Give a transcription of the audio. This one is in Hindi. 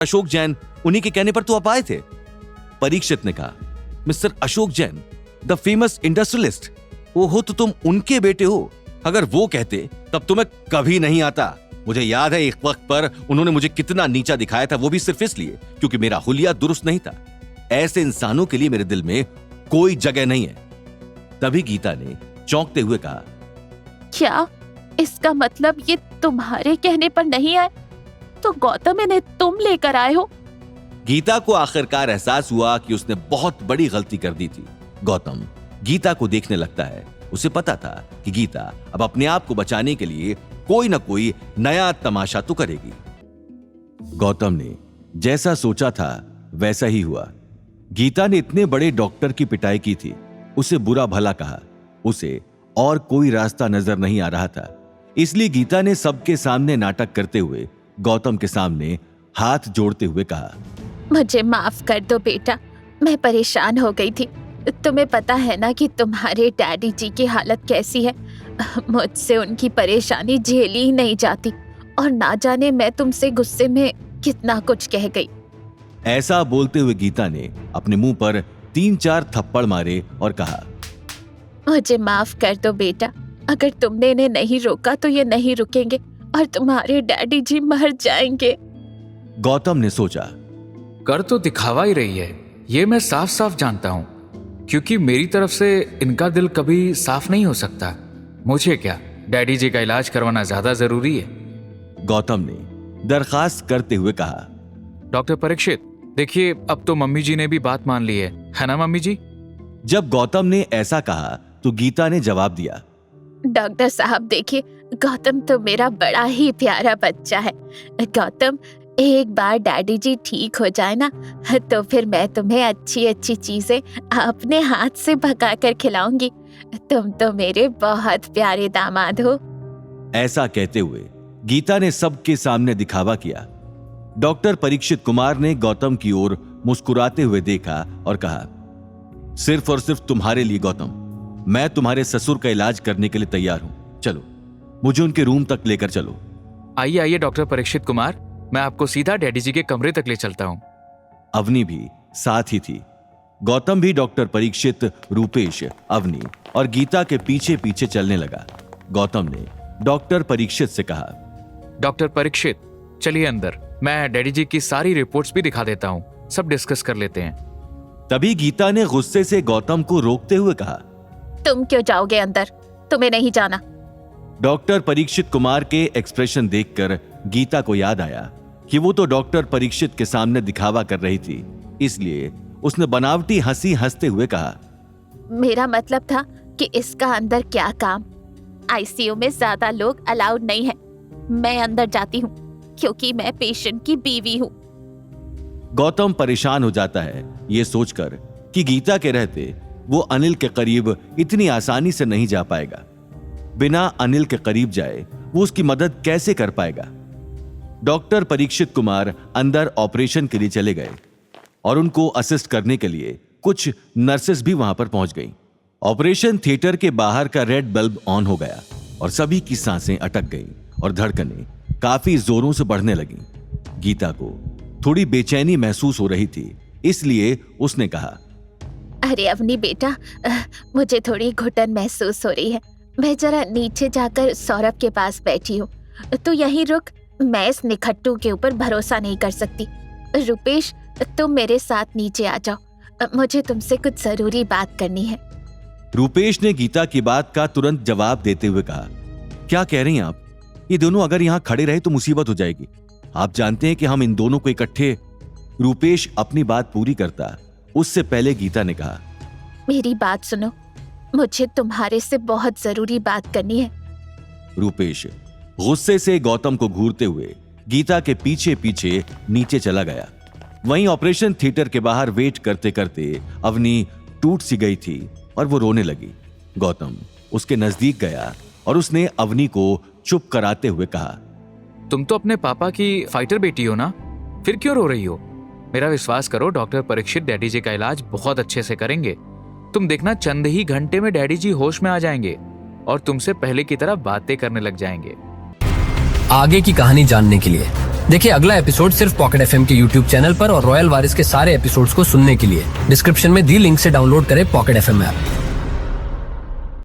अशोक जैन उन्हीं के कहने पर तो आप आए थे। परीक्षित ने कहा, mister Ashok Jain, the famous industrialist, वो हो तो तुम उनके बेटे हो। अगर वो कहते तब तो मैं कभी नहीं आता। मुझे याद है एक वक्त पर उन्होंने मुझे कितना नीचा दिखाया था, वो भी सिर्फ इसलिए क्योंकि मेरा हुलिया दुरुस्त नहीं था। ऐसे इंसानों के लिए मेरे दिल में कोई जगह नहीं है। तभी गीता ने चौंकते हुए कहा, क्या इसका मतलब ये तुम्हारे कहने पर नहीं आए तो गौतम इन्हें तुम लेकर आए हो? गीता को आखिरकार एहसास हुआ कि उसने बहुत बड़ी गलती कर दी थी। गौतम गीता को देखने लगता है। उसे पता था कि गीता अब अपने आप को बचाने के लिए कोई ना कोई नया तमाशा तो करेगी। गौतम ने जैसा सोचा था वैसा ही हुआ। गीता ने इतने बड़े डॉक्टर की पिटाई की थी, उसे बुरा भला कहा। उसे और कोई रास्ता नजर नहीं आ रहा था, इसलिए गीता ने सबके सामने नाटक करते हुए गौतम के सामने हाथ जोड़ते हुए कहा, मुझे माफ कर दो बेटा, मैं परेशान हो गई थी। तुम्हें पता है ना कि तुम्हारे डैडी जी की हालत कैसी है। मुझसे उनकी परेशानी झेली ही नहीं जाती और ना जाने मैं तुमसे गुस्से में कितना कुछ कह गई। ऐसा बोलते हुए गीता ने अपने मुंह पर 3-4 थप्पड़ मारे और कहा, मुझे माफ कर दो बेटा, अगर तुमने इन्हें नहीं रोका तो ये नहीं रुकेंगे और तुम्हारे डैडी जी मर जाएंगे। गौतम ने सोचा, कर तो दिखावा ही रही है, ये मैं साफ साफ जानता हूँ, क्योंकि मेरी तरफ से इनका दिल कभी साफ नहीं हो सकता। मुझे क्या, डैडी जी का इलाज करवाना ज्यादा जरूरी है। गौतम ने दरखास्त करते हुए कहा, डॉक्टर परीक्षित, देखिए अब तो मम्मी जी ने भी बात मान ली है ना मम्मी जी? जब गौतम ने ऐसा कहा तो गीता ने जवाब दिया, डॉक्टर साहब देखिए, गौतम तो मेरा बड़ा ही प्यारा बच्चा है। गौतम, एक बार डैडी जी ठीक हो जाए ना तो फिर मैं तुम्हें अच्छी अच्छी चीजें अपने हाथ से पका कर खिलाऊंगी। तुम तो मेरे बहुत प्यारे दामाद हो। ऐसा कहते हुए गीता ने सबके सामने दिखावा किया। डॉक्टर परीक्षित कुमार ने गौतम की ओर मुस्कुराते हुए देखा और कहा, सिर्फ और सिर्फ तुम्हारे लिए गौतम, मैं तुम्हारे ससुर का इलाज करने के लिए तैयार हूं। चलो, मुझे उनके रूम तक लेकर चलो। आइए आइए डॉक्टर परीक्षित कुमार, मैं आपको सीधा डैडी जी के कमरे तक ले चलता हूँ। अवनी भी साथ ही थी। गौतम भी डॉक्टर परीक्षित, रूपेश, अवनी और गीता के पीछे पीछे चलने लगा। गौतम ने डॉक्टर परीक्षित से कहा, डॉक्टर परीक्षित, चलिए अंदर, मैं डैडी जी की सारी रिपोर्ट्स भी दिखा देता हूँ, सब डिस्कस कर लेते हैं। तभी गीता ने गुस्से से गौतम को रोकते हुए कहा, तुम क्यों जाओगे अंदर? तुम्हें नहीं जाना। डॉक्टर परीक्षित कुमार के एक्सप्रेशन देखकर गीता को याद आया कि वो तो डॉक्टर परीक्षित के सामने दिखावा कर रही थी, इसलिए उसने बनावटी हंसी हंसते हुए कहा, मेरा मतलब था कि इसका अंदर क्या काम? आईसीयू में ज्यादा लोग अलाउड नहीं है। मैं अंदर जाती हूँ क्योंकि मैं पेशेंट की बीवी हूँ। गौतम परेशान हो जाता है ये सोचकर कि गीता के रहते वो अनिल के करीब इतनी आसानी से नहीं जा पाएगा। बिना अनिल के करीब जाए वो उसकी मदद कैसे कर पाएगा। डॉक्टर परीक्षित कुमार अंदर ऑपरेशन के लिए चले गए और उनको असिस्ट करने के लिए कुछ नर्सेस भी वहां पर पहुंच गईं। ऑपरेशन थिएटर के बाहर का रेड बल्ब ऑन हो गया और सभी की सांसें अटक गईं और धड़कनें काफी जोरों से बढ़ने लगीं। गीता को थोड़ी बेचैनी महसूस हो रही थी, इसलिए उसने कहा, अरे अवनी बेटा, मुझे थोड़ी घुटन महसूस हो रही है। मैं जरा नीचे जाकर सौरभ के पास बैठी हूँ, तो यहीं रुक। मैं इस निखट्टू के ऊपर भरोसा नहीं कर सकती। रुपेश, तुम मेरे साथ नीचे आ जाओ, मुझे तुमसे कुछ जरूरी बात करनी है। रूपेश ने गीता की बात का तुरंत जवाब देते हुए कहा, क्या कह रही हैं आप? ये दोनों अगर यहाँ खड़े रहे तो मुसीबत हो जाएगी। आप जानते हैं कि हम इन दोनों को इकट्ठे। रूपेश अपनी बात पूरी करता उससे पहले गीता ने कहा, मेरी बात सुनो, मुझे तुम्हारे से बहुत जरूरी बात करनी है। रूपेश गुस्से से गौतम को घूरते हुए गीता के पीछे पीछे नीचे चला गया। वहीं ऑपरेशन थिएटर के बाहर वेट करते करते अवनी टूट सी गई थी और वो रोने लगी। गौतम उसके नजदीक गया और उसने अवनी को चुप कराते हुए कहा, तुम तो अपने पापा की फाइटर बेटी हो ना, फिर क्यों रो रही हो? मेरा विश्वास करो, डॉक्टर परीक्षित डैडी जी का इलाज बहुत अच्छे से करेंगे। तुम देखना, चंद ही घंटे में डैडी जी होश में आ जाएंगे और तुमसे पहले की तरह बातें करने लग जाएंगे। आगे की कहानी जानने के लिए देखिए अगला एपिसोड सिर्फ पॉकेट एफएम के यूट्यूब चैनल पर और रॉयल वारिस के सारे एपिसोड्स को सुनने के लिए डिस्क्रिप्शन में दी लिंक से डाउनलोड करें पॉकेट एफएम ऐप।